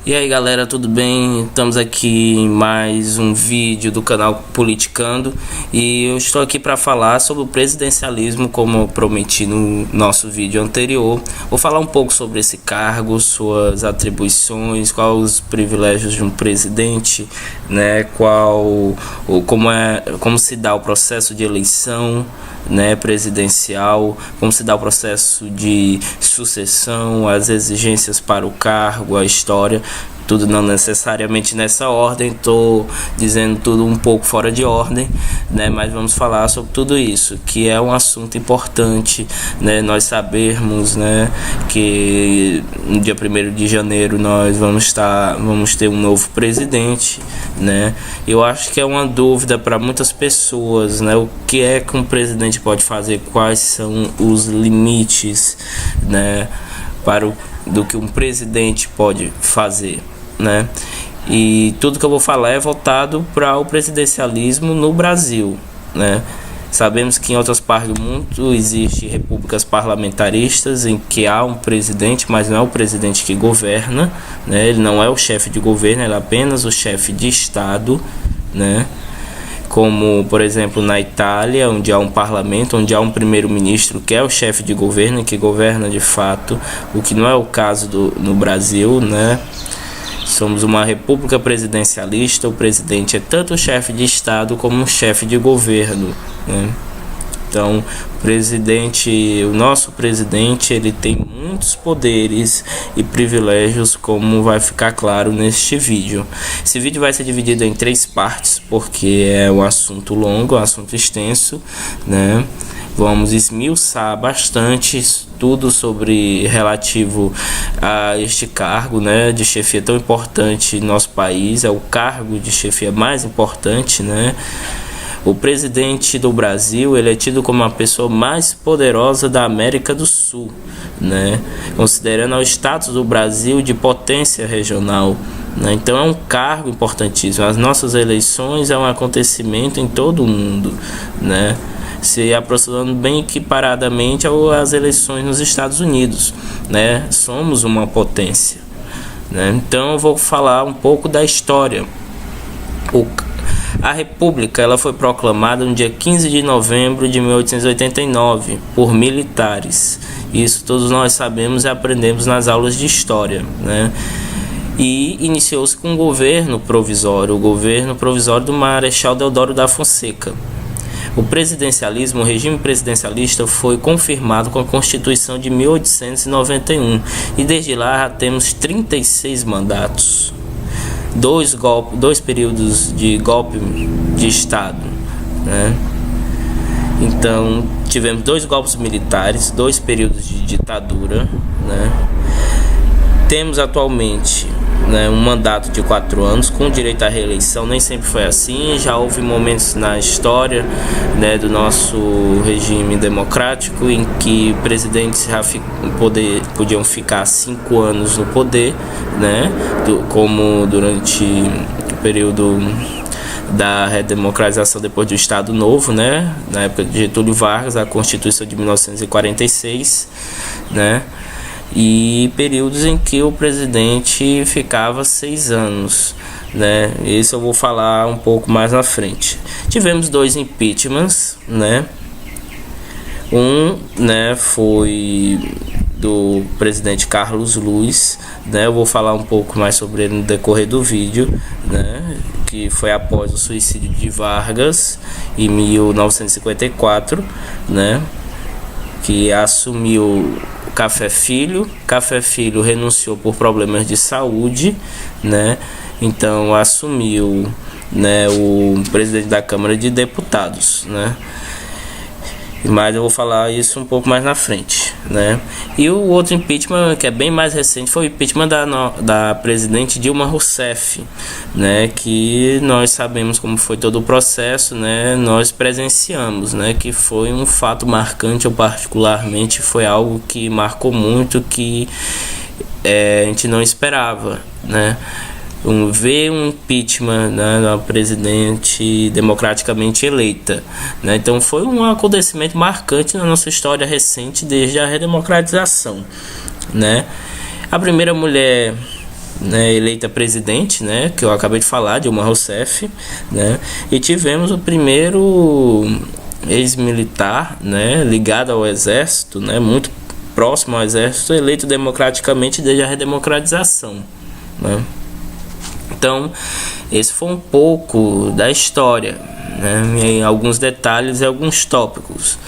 E aí galera, tudo bem? Estamos aqui em mais um vídeo do canal Politicando e eu estou aqui para falar sobre o presidencialismo, como eu prometi no nosso vídeo anterior. Vou falar um pouco sobre esse cargo, suas atribuições, quais os privilégios de um presidente, né? Como se dá o processo de eleição, né, presidencial, como se dá o processo de sucessão, as exigências para o cargo, a história, tudo não necessariamente nessa ordem, estou dizendo tudo um pouco fora de ordem, né, mas vamos falar sobre tudo isso, que é um assunto importante, né, nós sabermos, né, que no dia 1º de janeiro nós vamos ter um novo presidente, né. Eu acho que é uma dúvida para muitas pessoas, né, o que é que um presidente pode fazer, quais são os limites, né, do que um presidente pode fazer, né? E tudo que eu vou falar é voltado para o presidencialismo no Brasil, né? Sabemos que em outras partes do mundo existem repúblicas parlamentaristas em que há um presidente, mas não é o presidente que governa, né? Ele não é o chefe de governo, ele é apenas o chefe de Estado, né? Como, por exemplo, na Itália, onde há um parlamento, onde há um primeiro-ministro que é o chefe de governo, que governa de fato, o que não é o caso no Brasil, né? Somos uma república presidencialista, o presidente é tanto o chefe de Estado como o chefe de governo, né? Então, o nosso presidente, ele tem muitos poderes e privilégios, como vai ficar claro neste vídeo. Esse vídeo vai ser dividido em 3 partes, porque é um assunto longo, um assunto extenso, né? Vamos esmiuçar bastante tudo relativo a este cargo, né, de chefia tão importante no nosso país. É o cargo de chefia mais importante, né? O presidente do Brasil, ele é tido como a pessoa mais poderosa da América do Sul, né? Considerando o status do Brasil de potência regional, né? Então é um cargo importantíssimo. As nossas eleições é um acontecimento em todo o mundo, né? Se aproximando bem equiparadamente às eleições nos Estados Unidos, né? Somos uma potência, né? Então eu vou falar um pouco da história. A República, ela foi proclamada no dia 15 de novembro de 1889 por militares. Isso todos nós sabemos e aprendemos nas aulas de história, né? E iniciou-se com o governo provisório do Marechal Deodoro da Fonseca. O presidencialismo, o regime presidencialista, foi confirmado com a Constituição de 1891 e desde lá já temos 36 mandatos. 2 períodos de golpe de Estado, né? Então tivemos 2 golpes militares, 2 períodos de ditadura, né? Temos atualmente, né, um mandato de 4 anos com direito à reeleição. Nem sempre foi assim, já houve momentos na história, né, do nosso regime democrático em que presidentes podiam ficar 5 anos no poder, né, como durante o período da redemocratização depois do Estado Novo, né, na época de Getúlio Vargas, a Constituição de 1946, né, e períodos em que o presidente ficava 6 anos, né? Isso eu vou falar um pouco mais na frente. Tivemos 2 impeachments, né? Né, foi do presidente Carlos Luiz, né? Eu vou falar um pouco mais sobre ele no decorrer do vídeo, né? Que foi após o suicídio de Vargas em 1954, né? Que assumiu Café Filho renunciou por problemas de saúde, né? Então assumiu, né, o presidente da Câmara de Deputados, né? Mas eu vou falar isso um pouco mais na frente, né? E o outro impeachment, que é bem mais recente, foi o impeachment da presidente Dilma Rousseff, né? Que nós sabemos como foi todo o processo, né? Nós presenciamos, né? Que foi um fato marcante, ou particularmente foi algo que marcou muito, que a gente não esperava, né? Ver um impeachment, né, da presidente democraticamente eleita, né? Então foi um acontecimento marcante na nossa história recente desde a redemocratização, né? A primeira mulher né, eleita presidente, né, que eu acabei de falar, Dilma Rousseff, né, e tivemos o primeiro ex-militar, né, ligado ao exército, né, muito próximo ao exército, eleito democraticamente desde a redemocratização, né. Então, esse foi um pouco da história, né, em alguns detalhes e alguns tópicos.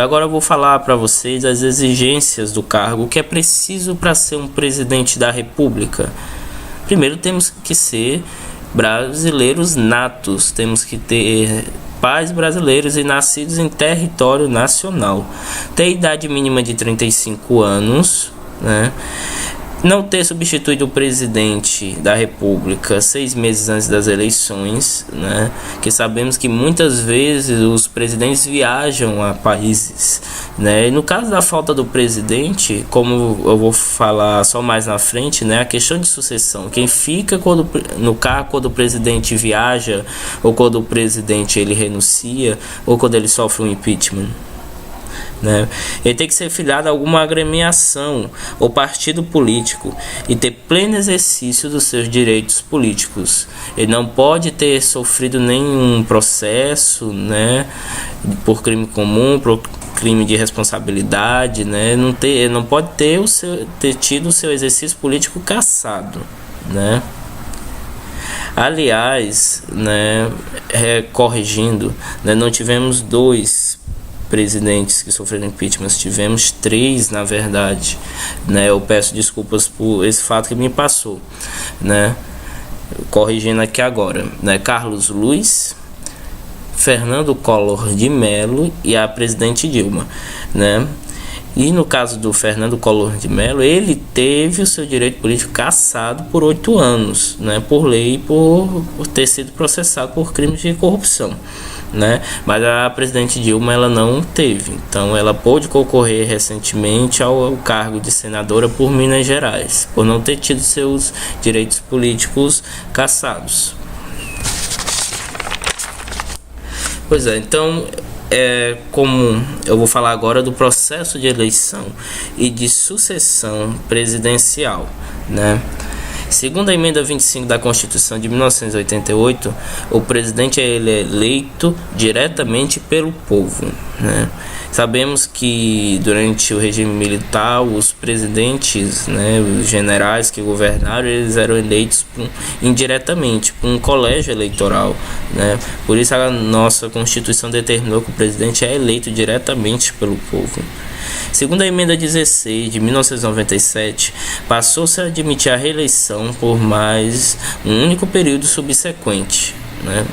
Agora eu vou falar para vocês as exigências do cargo, o que é preciso para ser um presidente da República. Primeiro, temos que ser brasileiros natos, temos que ter pais brasileiros e nascidos em território nacional, ter idade mínima de 35 anos, né? Não ter substituído o presidente da República 6 meses antes das eleições, né? Que sabemos que muitas vezes os presidentes viajam a países, né? E no caso da falta do presidente, como eu vou falar só mais na frente, né? A questão de sucessão, quem fica no cargo quando o presidente viaja, ou quando o presidente ele renuncia, ou quando ele sofre um impeachment, né? Ele tem que ser filiado a alguma agremiação ou partido político e ter pleno exercício dos seus direitos políticos. Ele não pode ter sofrido nenhum processo, né, por crime comum, por crime de responsabilidade, né? Ele não pode ter tido o seu exercício político cassado, né? Aliás, né, corrigindo, né, não tivemos 2 presidentes que sofreram impeachment, tivemos 3 na verdade, né? Eu peço desculpas por esse fato que me passou, né? Corrigindo aqui agora, né? Carlos Luiz, Fernando Collor de Mello e a presidente Dilma, né? E no caso do Fernando Collor de Mello, ele teve o seu direito político cassado por 8 anos, né? Por lei, por ter sido processado por crimes de corrupção, né? Mas a presidente Dilma ela não teve, então ela pôde concorrer recentemente ao cargo de senadora por Minas Gerais, por não ter tido seus direitos políticos cassados. Pois é, então como eu vou falar agora do processo de eleição e de sucessão presidencial, né? Segundo a emenda 25 da Constituição de 1988, o presidente é eleito diretamente pelo povo, né? Sabemos que durante o regime militar, os presidentes, né, os generais que governaram, eles eram eleitos indiretamente por um colégio eleitoral, né? Por isso a nossa Constituição determinou que o presidente é eleito diretamente pelo povo. Segundo a emenda 16 de 1997, passou-se a admitir a reeleição por mais um único período subsequente, né?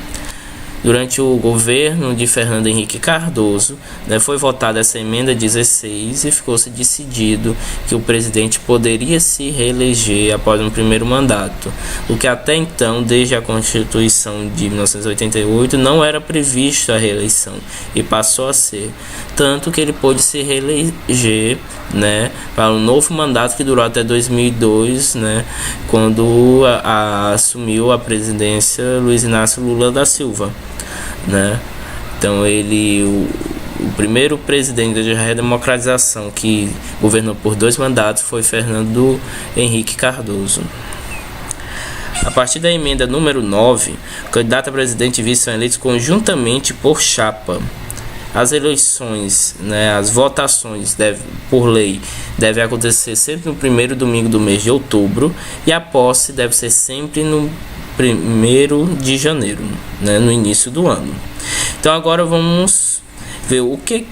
Durante o governo de Fernando Henrique Cardoso, né, foi votada essa emenda 16 e ficou-se decidido que o presidente poderia se reeleger após um primeiro mandato, o que até então, desde a Constituição de 1988, não era previsto a reeleição e passou a ser, tanto que ele pôde se reeleger, né, para um novo mandato que durou até 2002, né, quando assumiu a presidência Luiz Inácio Lula da Silva, né? Então o primeiro presidente da redemocratização que governou por 2 mandatos foi Fernando Henrique Cardoso. A partir da emenda número 9, o candidato a presidente e vice são eleitos conjuntamente por chapa. As eleições, né, as votações por lei devem acontecer sempre no primeiro domingo do mês de outubro e a posse deve ser sempre no 1º de janeiro, né, no início do ano. Então agora vamos ver o que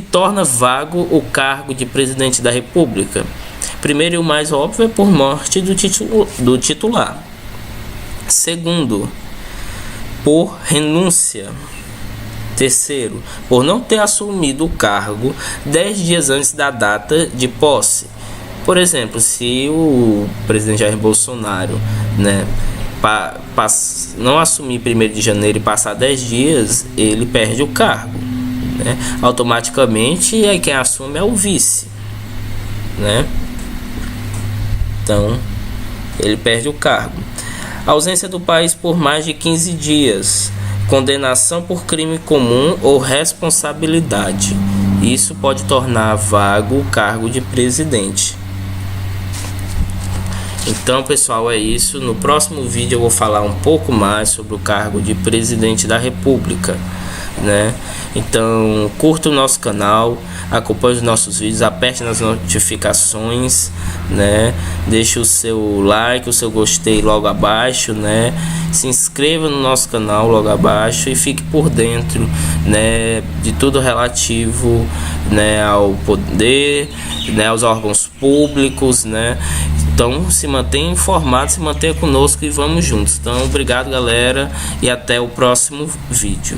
torna vago o cargo de presidente da República. Primeiro e o mais óbvio é por morte do titular. Segundo, por renúncia. Terceiro, por não ter assumido o cargo 10 dias antes da data de posse. Por exemplo, se o presidente Jair Bolsonaro, né, não assumir 1º de janeiro e passar 10 dias, ele perde o cargo, né? Automaticamente, aí quem assume é o vice, né? Então, ele perde o cargo. A ausência do país por mais de 15 dias. Condenação por crime comum ou responsabilidade. Isso pode tornar vago o cargo de presidente. Então, pessoal, é isso. No próximo vídeo eu vou falar um pouco mais sobre o cargo de presidente da República, né? Então, curta o nosso canal, acompanhe os nossos vídeos, aperte nas notificações, né? Deixe o seu like, o seu gostei logo abaixo, né? Se inscreva no nosso canal logo abaixo e fique por dentro, né, de tudo relativo, né, ao poder, né, aos órgãos públicos, né? Então, se mantenha informado, se mantenha conosco e vamos juntos. Então, obrigado, galera, e até o próximo vídeo.